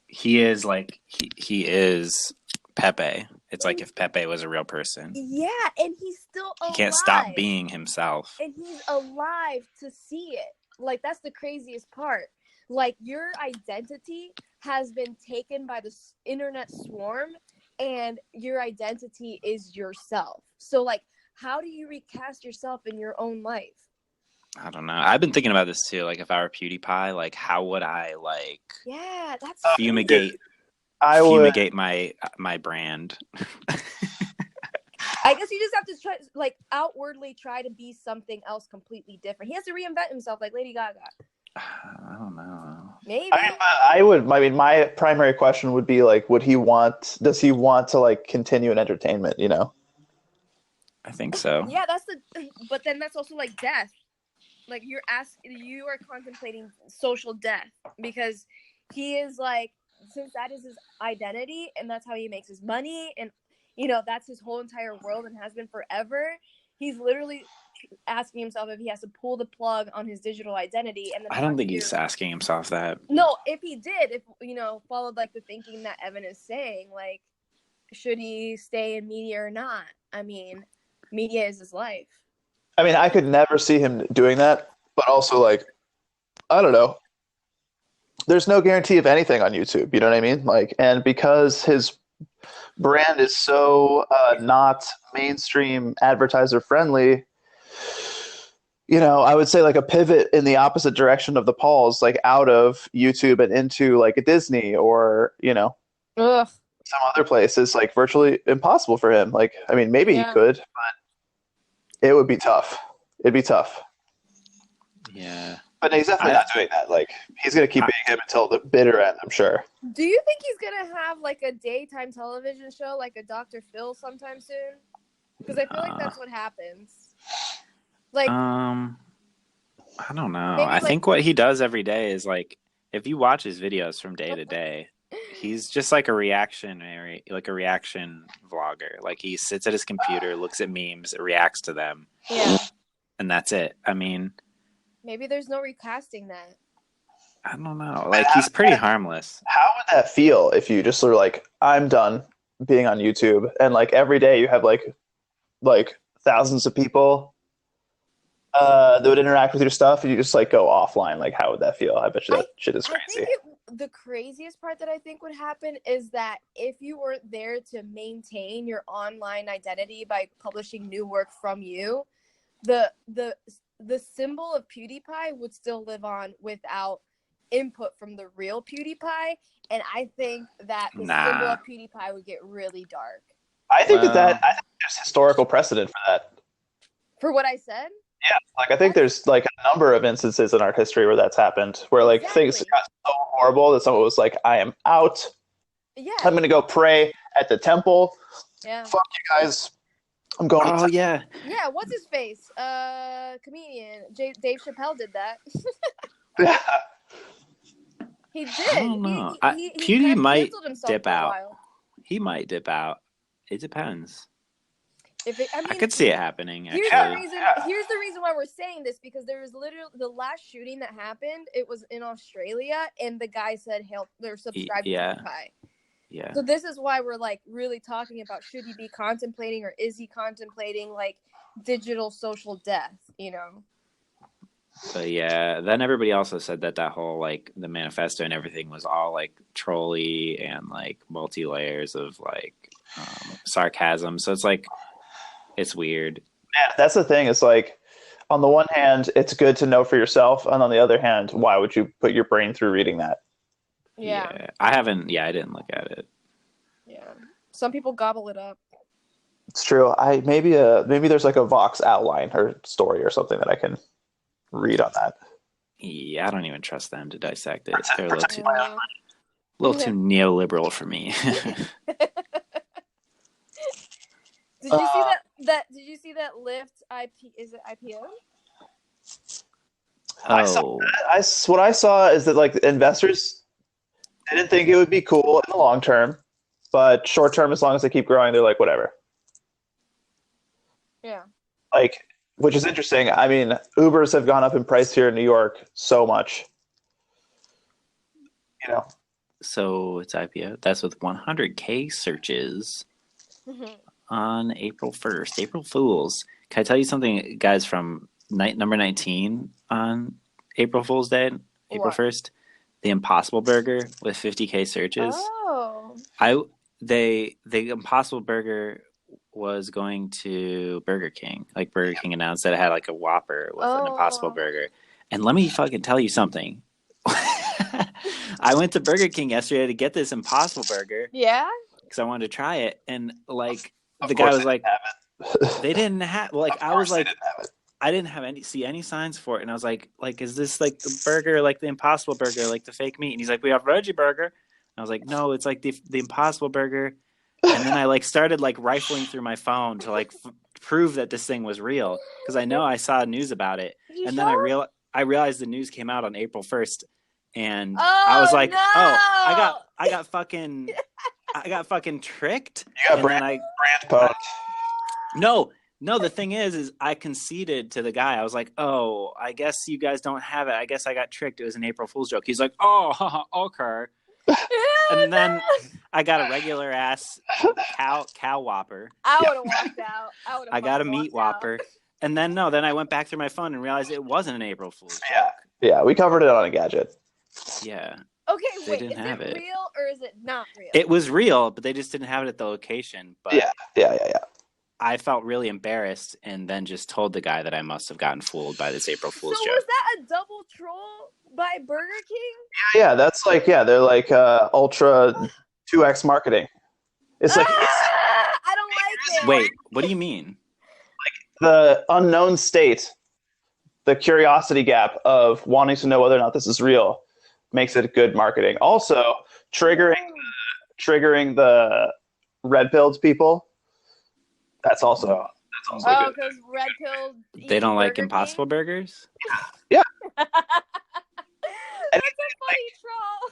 he is Pepe. It's like if Pepe was a real person. Yeah, and he's still alive. He can't stop being himself. And he's alive to see it. Like that's the craziest part. Like your identity has been taken by the internet swarm, and your identity is yourself. So like, how do you recast yourself in your own life? I don't know. I've been thinking about this too. Like, if I were PewDiePie, like, how would I like? Yeah, that's fumigate. Fumigate my brand. I guess you just have to try, like, outwardly try to be something else completely different. He has to reinvent himself, like Lady Gaga. I don't know. Maybe. My primary question would be like, does he want to like continue in entertainment, you know? I think so. Yeah, but then that's also like death. Like you are contemplating social death because he is like, since that is his identity and that's how he makes his money and, you know, that's his whole entire world and has been forever. he's literally asking himself if he has to pull the plug on his digital identity. And then I don't think he's asking himself that. No, if he did, if followed like the thinking that Evan is saying, like, should he stay in media or not? I mean, media is his life. I mean, I could never see him doing that, but also, like, I don't know. There's no guarantee of anything on YouTube, you know what I mean? Like, and because his brand is so not mainstream advertiser friendly, I would say like a pivot in the opposite direction of the Pauls, like out of YouTube and into like a Disney or, Ugh. some other place is like virtually impossible for him. Like, I mean, maybe he could, but it would be tough. It'd be tough. Yeah. But he's definitely not doing that. Like, he's going to keep being him until the bitter end, I'm sure. Do you think he's going to have like a daytime television show, like a Dr. Phil sometime soon? Because I feel like that's what happens. Like, I don't know. I think what he does every day is like, if you watch his videos from day to day, he's just like a reaction vlogger. Like, he sits at his computer, looks at memes, reacts to them. Yeah. And that's it. I mean, maybe there's no recasting that. I don't know. Like, he's pretty harmless. How would that feel if you just sort of like, I'm done being on YouTube, and like every day you have like thousands of people that would interact with your stuff, and you just like go offline? Like, how would that feel? I bet you that shit is crazy. The craziest part that I think would happen is that if you weren't there to maintain your online identity by publishing new work from you, the symbol of PewDiePie would still live on without input from the real PewDiePie, and I think that the symbol of PewDiePie would get really dark. I think that there's historical precedent for that. For what I said? Yeah, like I think there's like a number of instances in our history where that's happened, where like things got so horrible that someone was like, I am out. Yeah. I'm going to go pray at the temple. Yeah. Fuck you guys. I'm going. Oh, yeah. Yeah, what's his face? Comedian. Dave Chappelle did that. Yeah. He did. I don't know. He Pewdie might himself dip for a out. while. He might dip out. It depends. I could see it happening, actually. Here's the reason why we're saying this, because there was literally the last shooting that happened. It was in Australia, and the guy said, "Help!" They're subscribed to PewDiePie. Yeah. So this is why we're like really talking about, should he be contemplating, or is he contemplating like digital social death? But yeah, then everybody also said that whole like the manifesto and everything was all like trolly and like multi layers of like sarcasm. So it's like, it's weird. Yeah, that's the thing. It's like, on the one hand, it's good to know for yourself, and on the other hand, why would you put your brain through reading that? Yeah. I didn't look at it. Yeah. Some people gobble it up. It's true. Maybe there's like a Vox outline or story or something that I can read on that. Yeah, I don't even trust them to dissect it. They're a little too neoliberal for me. Did you see that? Did you see that Lyft IP? Is it IPO? Oh, what I saw is that like investors didn't think it would be cool in the long term, but short term, as long as they keep growing, they're like, whatever. Yeah. Like, which is interesting. I mean, Ubers have gone up in price here in New York so much. So it's IPO. That's with 100K searches on April 1st. April Fools. Can I tell you something, guys, from night number 19 on April Fool's Day, April 1st? The Impossible Burger with 50K searches. Oh. The Impossible Burger was going to Burger King. Like, Burger King announced that it had like a Whopper with an Impossible Burger. And let me fucking tell you something. I went to Burger King yesterday to get this Impossible Burger. Yeah? Because I wanted to try it. And like, the guy was like, they didn't have, like, I was like, I didn't see any signs for it. And I was like, is this like the burger, like the Impossible Burger, like the fake meat? And he's like, we have Veggie Burger. And I was like, no, it's like the Impossible Burger. And then I like started like rifling through my phone to like prove that this thing was real, because I know I saw news about it. And then I realized the news came out on April 1st, and I was like, I got fucking tricked. You got brand pwned. No, No, the thing is I conceded to the guy. I was like, "Oh, I guess you guys don't have it. I guess I got tricked. It was an April Fool's joke." He's like, "Oh, haha, okay." And then I got a regular ass cow Whopper. I would have walked out. I got a meat Whopper. And then then I went back through my phone and realized it wasn't an April Fool's joke. Yeah, we covered it on a gadget. Yeah. Okay, They wait, didn't is have it it. real or is it not real? It was real, but they just didn't have it at the location. But Yeah. I felt really embarrassed and then just told the guy that I must have gotten fooled by this April Fool's joke. So was that a double troll by Burger King? Yeah, that's like, they're like ultra 2X marketing. It's like... I don't like it. Wait, what do you mean? The unknown state, the curiosity gap of wanting to know whether or not this is real makes it good marketing. Also, triggering the red pilled people. That's also good. Oh, because red pill. They don't like Impossible Burgers? Yeah. That's a funny troll.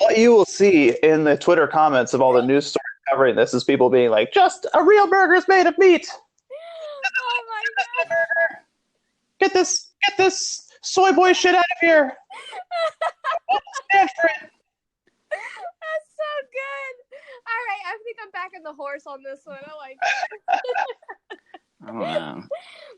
What you will see in the Twitter comments of all the news stories covering this is people being like, "Just a real burger is made of meat." Oh my god! Get this soy boy shit out of here. Stand for it. That's so good. All right, I think I'm backing the horse on this one. I like it. I don't know.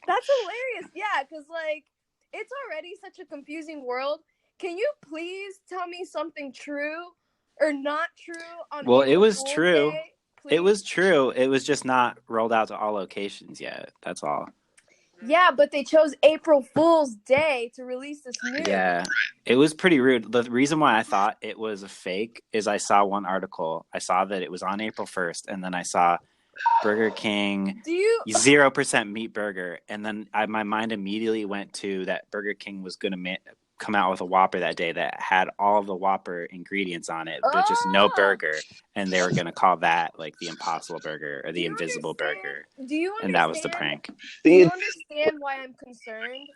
That's hilarious. Yeah, because like it's already such a confusing world. Can you please tell me something true or not true on Well, April it was Fool's true. Day, It was true. It was just not rolled out to all locations yet. That's all. Yeah, but they chose April Fool's Day to release this news. Yeah, it was pretty rude. The reason why I thought it was a fake is I saw one article. I saw that it was on April 1st, and then I saw Burger King 0% meat burger, and then my mind immediately went to that Burger King was going to come out with a Whopper that day that had all the Whopper ingredients on it, but just no burger, and they were going to call that like the Impossible Burger or the Invisible Burger. Do you understand? And that was the prank. Do you understand why I'm concerned?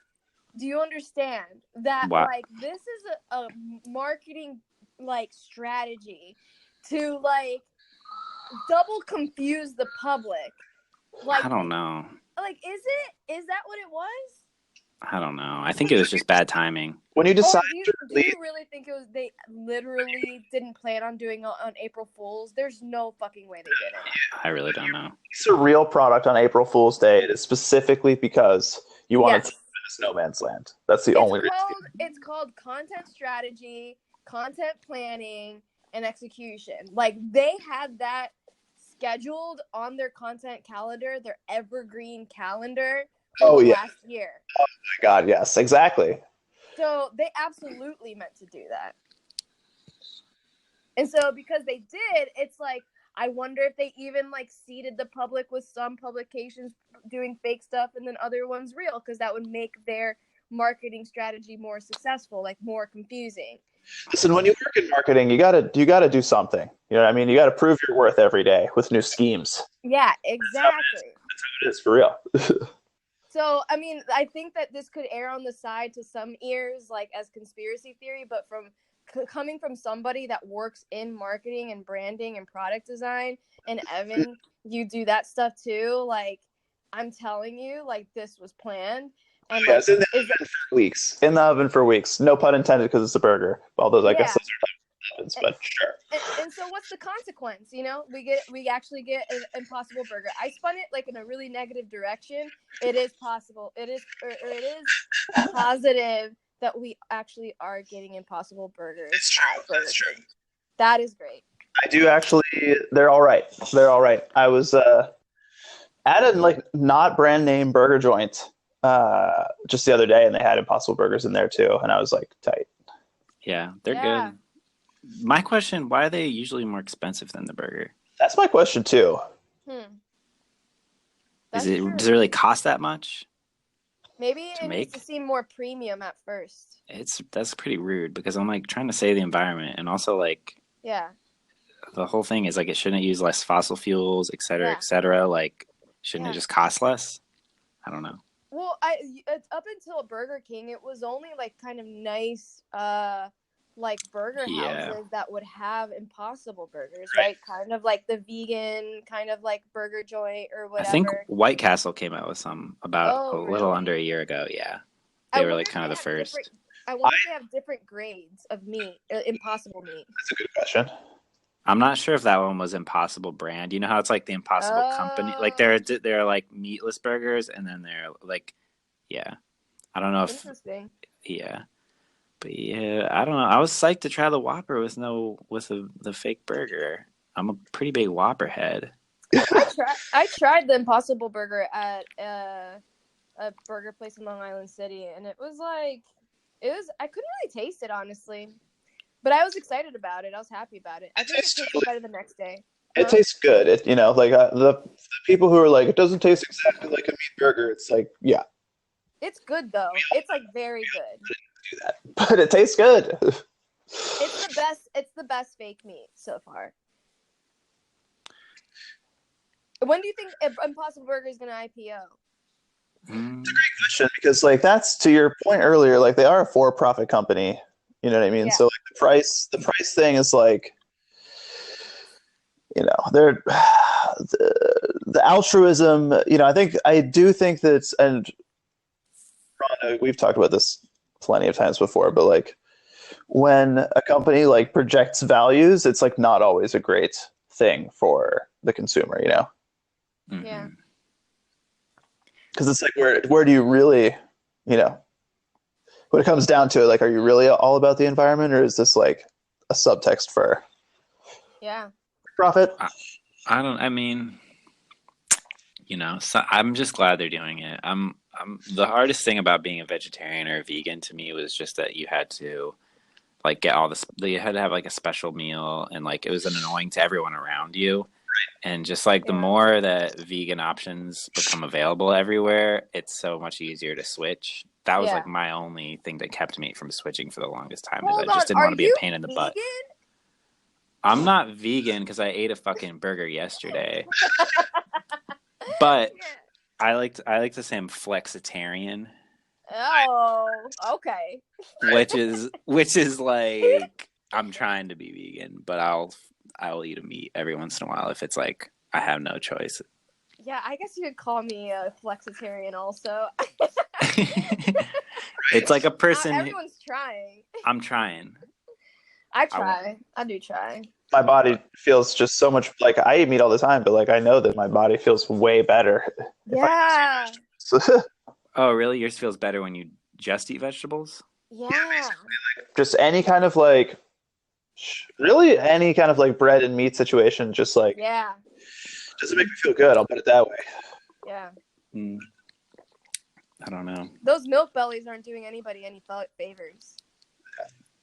Do you understand that like this is a marketing like strategy to like double confuse the public? Like I don't know. Like is that what it was? I don't know. I think it was just bad timing. When you decide do you really think it was they literally didn't plan on doing it on April Fool's? There's no fucking way they did it. I really don't know. It's a real product on April Fool's Day. It is specifically because you wanted to live in a no man's land. That's the only reason. It's called content strategy, content planning, and execution. Like they had that scheduled on their content calendar, their evergreen calendar. Last year. Oh my god, yes, exactly. So they absolutely meant to do that. And so because they did, it's like I wonder if they even like seeded the public with some publications doing fake stuff and then other ones real, because that would make their marketing strategy more successful, like more confusing. Listen, when you work in marketing, you gotta do something. You know what I mean? You gotta prove your worth every day with new schemes. Yeah, exactly. That's how it is for real. So, I mean, I think that this could err on the side to some ears, like as conspiracy theory, but coming from somebody that works in marketing and branding and product design, and Evan, you do that stuff too. Like, I'm telling you, like this was planned. And it's in the oven for weeks. In the oven for weeks. No pun intended, because it's a burger. Although I guess those are ovens, but sure. And so, what's the consequence? You know, we actually get an Impossible Burger. I spun it like in a really negative direction. It is possible. It is positive that we actually are getting Impossible Burgers. It's true. That's true. That is great. I do actually. They're all right. They're all right. I was at a like not brand name burger joint just the other day, and they had Impossible Burgers in there too, and I was like, tight. Yeah, they're good. My question: why are they usually more expensive than the burger? That's my question too. Does it really cost that much? Maybe it needs to seem more premium at first. That's pretty rude, because I'm like trying to save the environment, and also like the whole thing is like it shouldn't use less fossil fuels, et cetera, et cetera. Like, shouldn't it just cost less? I don't know. Well, up until Burger King, it was only like kind of nice like burger houses that would have Impossible burgers, right? Kind of like the vegan kind of like burger joint or whatever. I think White Castle came out with some about a little under a year ago. Yeah, they were like kind of the first. I wonder if they have different grades of meat, Impossible meat. That's a good question. I'm not sure if that one was Impossible brand. You know how it's like the Impossible company, like they're like meatless burgers, and then they're like, yeah, I don't know if interesting. Yeah, but yeah, I don't know. I was psyched to try the Whopper with the fake burger. I'm a pretty big Whopper head. I tried the Impossible burger at a burger place in Long Island City, and it was I couldn't really taste it, honestly. But I was excited about it. I was happy about it. I think it tasted better the next day. It tastes good. The people who are like, it doesn't taste exactly like a meat burger. It's like, yeah. It's good, though. It's like very good. Do that, but it tastes good. It's the best fake meat so far. When do you think Impossible Burger is going to IPO? It's a great question because, like, that's to your point earlier. Like, they are a for-profit company. You know what I mean? Yeah. So, like, the price thing is like, you know, they're the altruism. You know, I do think that, and Ron, we've talked about this plenty of times before, but like, when a company like projects values, it's like not always a great thing for the consumer. You know? Yeah. Because it's like, where do you really, you know, when it comes down to it, like, are you really all about the environment, or is this like a subtext for profit? I mean, you know, so I'm just glad they're doing it. The hardest thing about being a vegetarian or a vegan to me was just that you had to like get all this, you had to have like a special meal, and like it was annoying to everyone around you. And just like the more that vegan options become available everywhere, it's so much easier to switch. That was like my only thing that kept me from switching for the longest time. I just didn't want to be a pain in the butt. I'm not vegan because I ate a fucking burger yesterday. But I like to say I'm flexitarian. Oh, okay. Which is like, I'm trying to be vegan, but I'll eat a meat every once in a while if it's like I have no choice. Yeah, I guess you could call me a flexitarian also. It's like a person. Not everyone's trying. I'm trying. I try. I do try. My body feels just so much like I eat meat all the time, but like I know that my body feels way better. Yeah. Oh, really? Yours feels better when you just eat vegetables? Yeah. Like, just any kind of like, really any kind of like bread and meat situation, just like doesn't make me feel good. I'll put it that way. Yeah. I don't know. Those milk bellies aren't doing anybody any favors.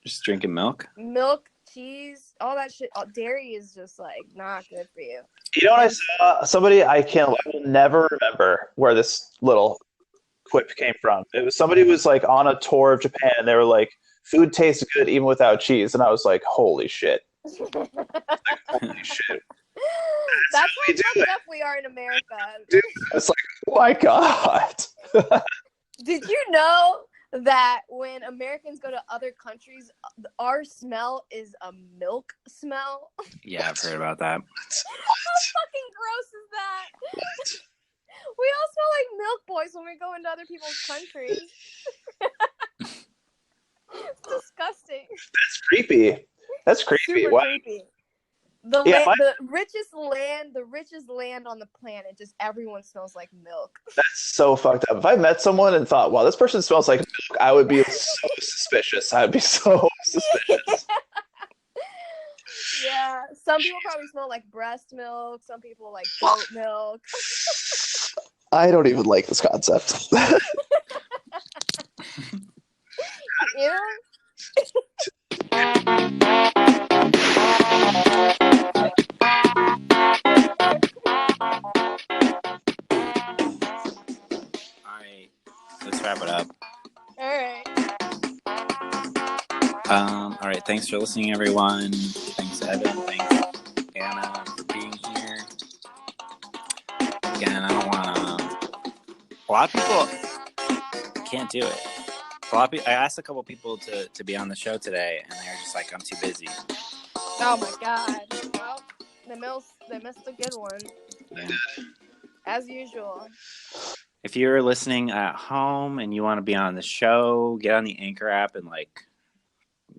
Just drinking milk? Milk, cheese, all that shit. Dairy is just like not good for you. You know what I saw? Somebody I will never remember where this little quip came from. It was somebody was like on a tour of Japan, and they were like, food tastes good even without cheese, and I was like, holy shit. Holy shit. That's how fucked up we are in America. Dude, it's like, oh my God. Did you know that when Americans go to other countries, our smell is a milk smell? Yeah, I've heard about that. How fucking gross is that? What? We all smell like milk boys when we go into other people's countries. It's disgusting. That's creepy. That's creepy. Super What? creepy. The richest land on the planet, just everyone smells like milk. That's so fucked up. If I met someone and thought, wow, this person smells like milk, I would be so suspicious. I'd be so suspicious. Yeah. Some people probably smell like breast milk. Some people like goat milk. I don't even like this concept. Yeah. Let's wrap it up. All right. Thanks for listening, everyone. Thanks, Evan. Thanks, Anna, for being here. Again, I don't want to. A lot of people can't do it. I asked a couple people to be on the show today, and they're just just like, I'm too busy. Oh my God. Well, they missed a good one. They did. As usual. If you're listening at home and you want to be on the show, get on the Anchor app and like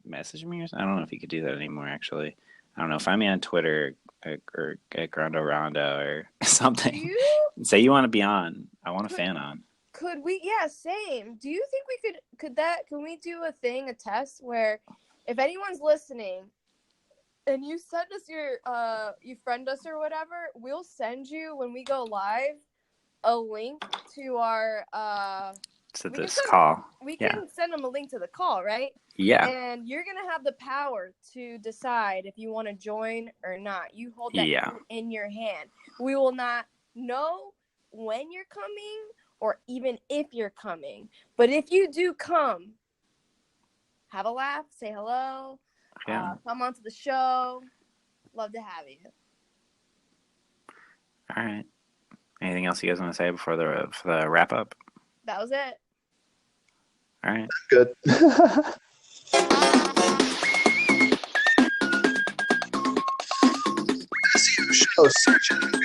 message me or something. I don't know if you could do that anymore, actually. I don't know. Find me on Twitter or at Grondo Rondo or something. Say you want to be on. I want a fan on. Could we? Yeah, same. Do you think we can we do a test where if anyone's listening and you send us you friend us or whatever, we'll send you when we go live a link to our to this call. We can send them a link to the call, right? Yeah. And you're gonna have the power to decide if you want to join or not. You hold that in your hand. We will not know when you're coming or even if you're coming. But if you do come, have a laugh, say hello, come onto the show. Love to have you. All right. Anything else you guys want to say before the wrap up? That was it. All right. Good. SEO show, search engine